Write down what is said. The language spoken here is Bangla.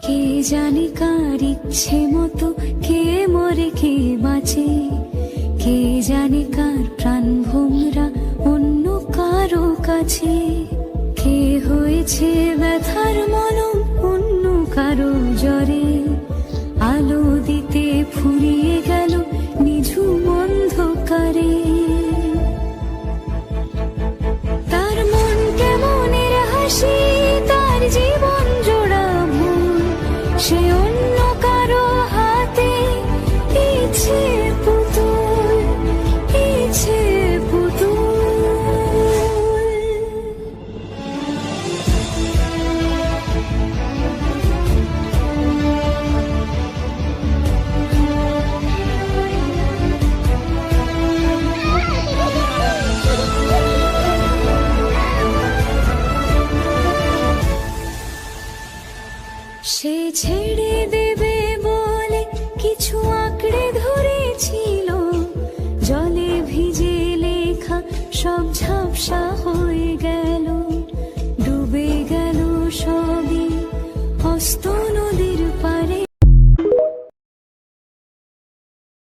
কে জানে কার ইচ্ছে মতো কে মরে কে বাঁচে, কে জানে কার প্রাণ ভোমরা অন্য কারো কাছে, কে হয়েছে ব্যথার মলম অন্য কারো জ্বরে, আলো দিতে ফুরিয়ে গেল নিঝুম অন্ধকারে। তার মন কেমনের হাসি, তার জীবন জোড়া ভুল, সে অন্য কারো হাতে ইচ্ছে পুতুল, ইচ্ছে পুতুল। সে ছেড়ে দেবে বলে কিছু আঁকড়ে ধরেছিল, জলে ভিজে লেখা সব ঝাপসা হয়ে গেল, ডুবে গেল সবই অস্ত